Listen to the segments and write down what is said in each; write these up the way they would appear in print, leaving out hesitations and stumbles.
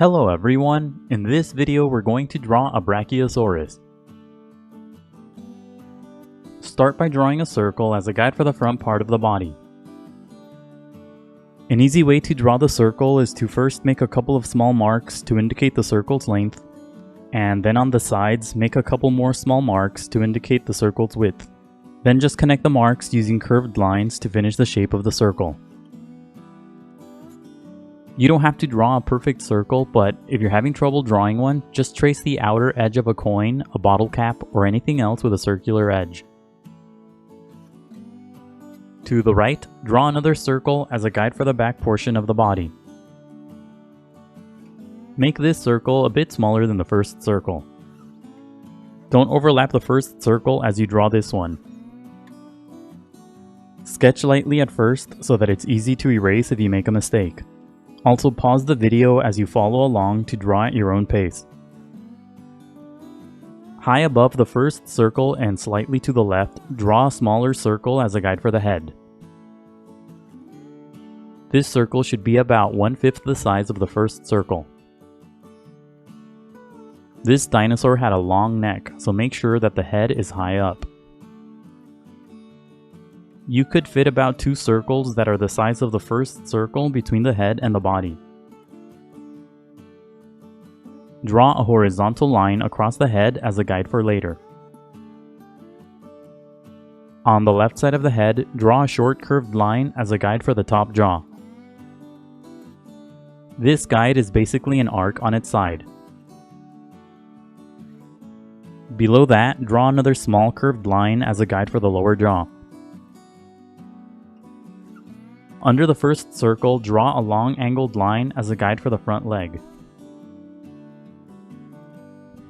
Hello everyone, in this video we're going to draw a Brachiosaurus. Start by drawing a circle as a guide for the front part of the body. An easy way to draw the circle is to first make a couple of small marks to indicate the circle's length, and then on the sides make a couple more small marks to indicate the circle's width. Then just connect the marks using curved lines to finish the shape of the circle. You don't have to draw a perfect circle, but if you're having trouble drawing one, just trace the outer edge of a coin, a bottle cap, or anything else with a circular edge. To the right, draw another circle as a guide for the back portion of the body. Make this circle a bit smaller than the first circle. Don't overlap the first circle as you draw this one. Sketch lightly at first so that it's easy to erase if you make a mistake. Also pause the video as you follow along to draw at your own pace. High above the first circle and slightly to the left, draw a smaller circle as a guide for the head. This circle should be about 1/5 the size of the first circle. This dinosaur had a long neck, so make sure that the head is high up. You could fit about 2 circles that are the size of the first circle between the head and the body. Draw a horizontal line across the head as a guide for later. On the left side of the head, draw a short curved line as a guide for the top jaw. This guide is basically an arc on its side. Below that, draw another small curved line as a guide for the lower jaw. Under the first circle, draw a long angled line as a guide for the front leg.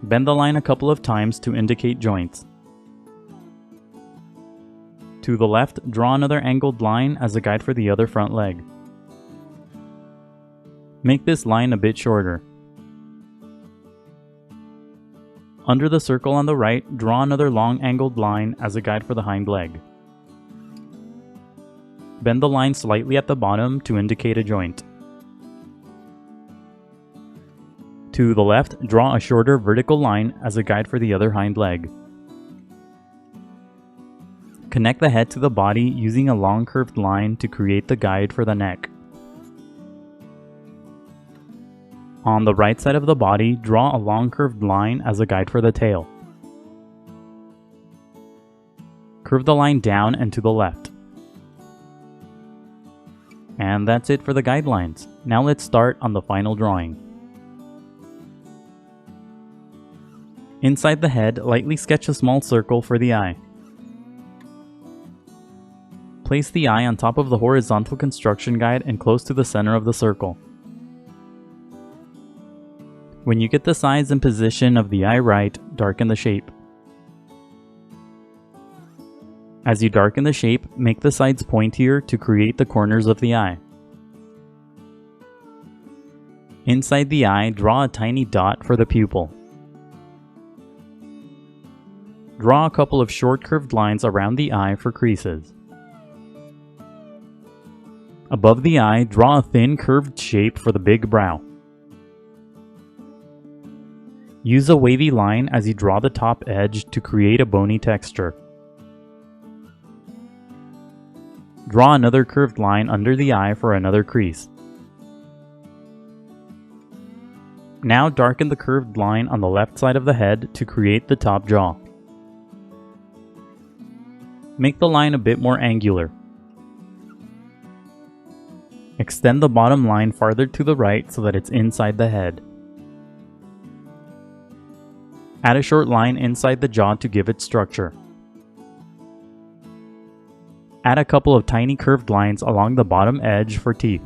Bend the line a couple of times to indicate joints. To the left, draw another angled line as a guide for the other front leg. Make this line a bit shorter. Under the circle on the right, draw another long angled line as a guide for the hind leg. Bend the line slightly at the bottom to indicate a joint. To the left, draw a shorter vertical line as a guide for the other hind leg. Connect the head to the body using a long curved line to create the guide for the neck. On the right side of the body, draw a long curved line as a guide for the tail. Curve the line down and to the left. And that's it for the guidelines. Now let's start on the final drawing. Inside the head, lightly sketch a small circle for the eye. Place the eye on top of the horizontal construction guide and close to the center of the circle. When you get the size and position of the eye right, darken the shape. As you darken the shape, make the sides pointier to create the corners of the eye. Inside the eye, draw a tiny dot for the pupil. Draw a couple of short curved lines around the eye for creases. Above the eye, draw a thin curved shape for the big brow. Use a wavy line as you draw the top edge to create a bony texture. Draw another curved line under the eye for another crease. Now darken the curved line on the left side of the head to create the top jaw. Make the line a bit more angular. Extend the bottom line farther to the right so that it's inside the head. Add a short line inside the jaw to give it structure. Add a couple of tiny curved lines along the bottom edge for teeth.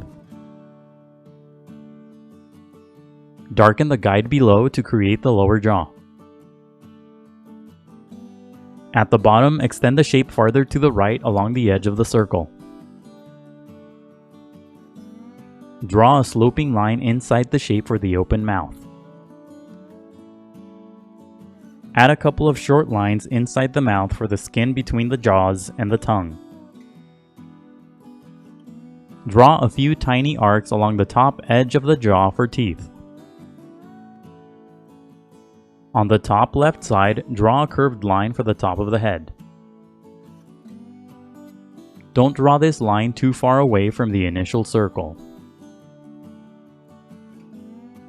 Darken the guide below to create the lower jaw. At the bottom, extend the shape farther to the right along the edge of the circle. Draw a sloping line inside the shape for the open mouth. Add a couple of short lines inside the mouth for the skin between the jaws and the tongue. Draw a few tiny arcs along the top edge of the jaw for teeth. On the top left side, draw a curved line for the top of the head. Don't draw this line too far away from the initial circle.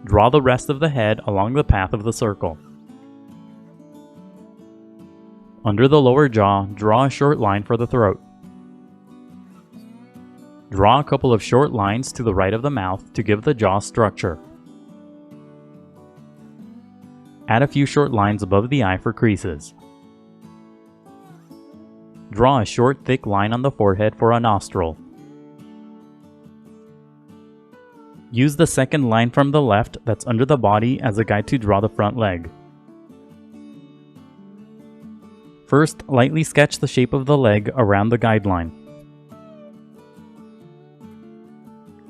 Draw the rest of the head along the path of the circle. Under the lower jaw, draw a short line for the throat. Draw a couple of short lines to the right of the mouth to give the jaw structure. Add a few short lines above the eye for creases. Draw a short, thick line on the forehead for a nostril. Use the second line from the left that's under the body as a guide to draw the front leg. First, lightly sketch the shape of the leg around the guideline.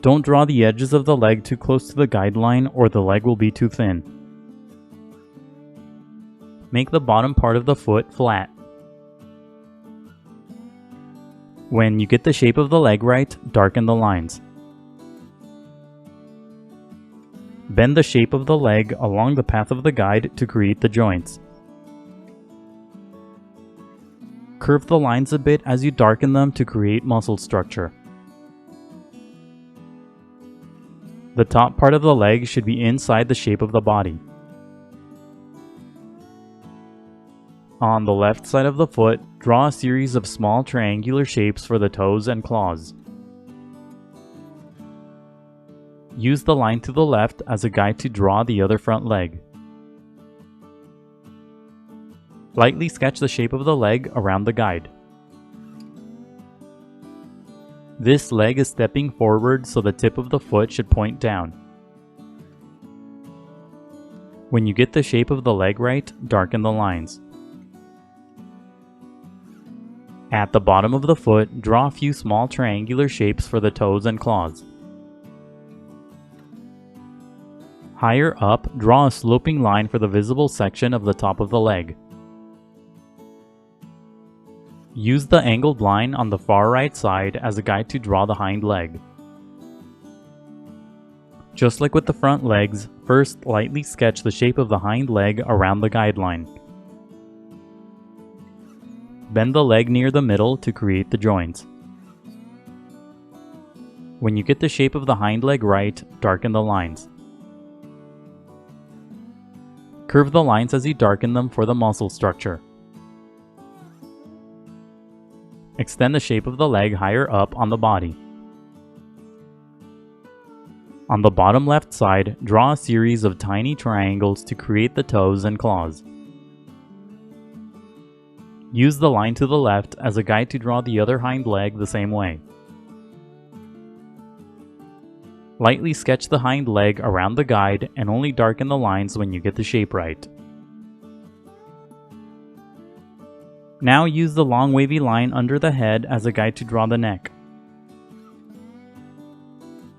Don't draw the edges of the leg too close to the guideline or the leg will be too thin. Make the bottom part of the foot flat. When you get the shape of the leg right, darken the lines. Bend the shape of the leg along the path of the guide to create the joints. Curve the lines a bit as you darken them to create muscle structure. The top part of the leg should be inside the shape of the body. On the left side of the foot, draw a series of small triangular shapes for the toes and claws. Use the line to the left as a guide to draw the other front leg. Lightly sketch the shape of the leg around the guide. This leg is stepping forward, so the tip of the foot should point down. When you get the shape of the leg right, darken the lines. At the bottom of the foot, draw a few small triangular shapes for the toes and claws. Higher up, draw a sloping line for the visible section of the top of the leg. Use the angled line on the far right side as a guide to draw the hind leg. Just like with the front legs, first lightly sketch the shape of the hind leg around the guideline. Bend the leg near the middle to create the joints. When you get the shape of the hind leg right, darken the lines. Curve the lines as you darken them for the muscle structure. Extend the shape of the leg higher up on the body. On the bottom left side, draw a series of tiny triangles to create the toes and claws. Use the line to the left as a guide to draw the other hind leg the same way. Lightly sketch the hind leg around the guide and only darken the lines when you get the shape right. Now use the long wavy line under the head as a guide to draw the neck.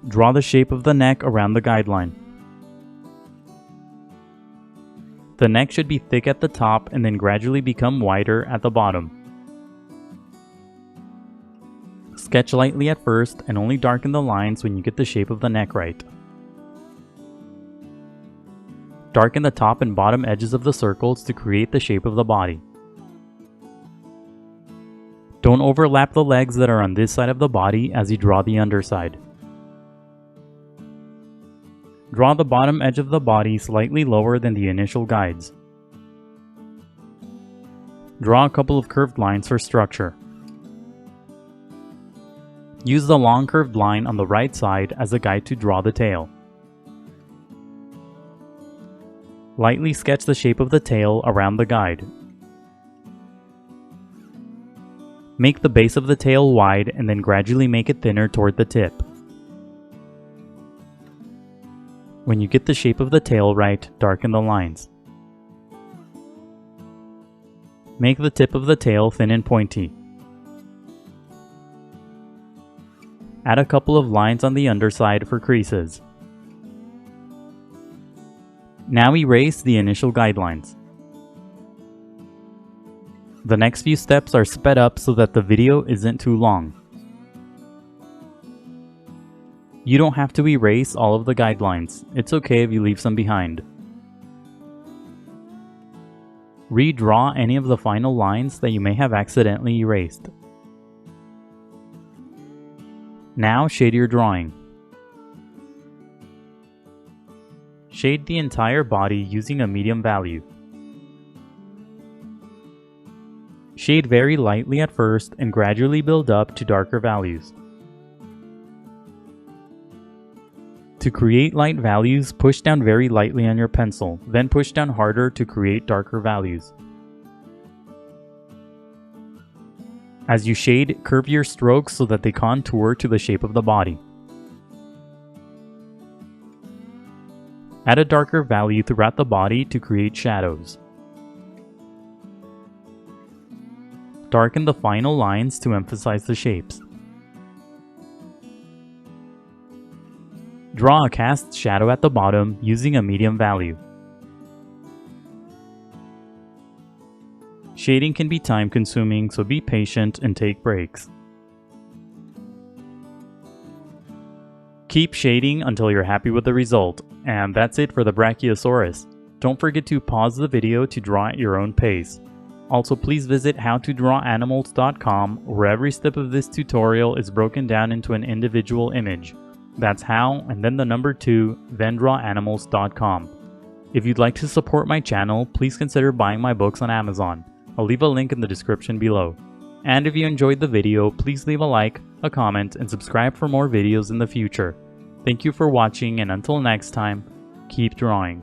Draw the shape of the neck around the guideline. The neck should be thick at the top and then gradually become wider at the bottom. Sketch lightly at first and only darken the lines when you get the shape of the neck right. Darken the top and bottom edges of the circles to create the shape of the body. Don't overlap the legs that are on this side of the body as you draw the underside. Draw the bottom edge of the body slightly lower than the initial guides. Draw a couple of curved lines for structure. Use the long curved line on the right side as a guide to draw the tail. Lightly sketch the shape of the tail around the guide. Make the base of the tail wide and then gradually make it thinner toward the tip. When you get the shape of the tail right, darken the lines. Make the tip of the tail thin and pointy. Add a couple of lines on the underside for creases. Now erase the initial guidelines. The next few steps are sped up so that the video isn't too long. You don't have to erase all of the guidelines. It's okay if you leave some behind. Redraw any of the final lines that you may have accidentally erased. Now shade your drawing. Shade the entire body using a medium value. Shade very lightly at first and gradually build up to darker values. To create light values, push down very lightly on your pencil, then push down harder to create darker values. As you shade, curve your strokes so that they contour to the shape of the body. Add a darker value throughout the body to create shadows. Darken the final lines to emphasize the shapes. Draw a cast shadow at the bottom using a medium value. Shading can be time-consuming, so be patient and take breaks. Keep shading until you're happy with the result, and that's it for the Brachiosaurus. Don't forget to pause the video to draw at your own pace. Also, please visit howtodrawanimals.com, where every step of this tutorial is broken down into an individual image. That's how, and then the number 2, then drawanimals.com. If you'd like to support my channel, please consider buying my books on Amazon. I'll leave a link in the description below. And if you enjoyed the video, please leave a like, a comment, and subscribe for more videos in the future. Thank you for watching, and until next time, keep drawing.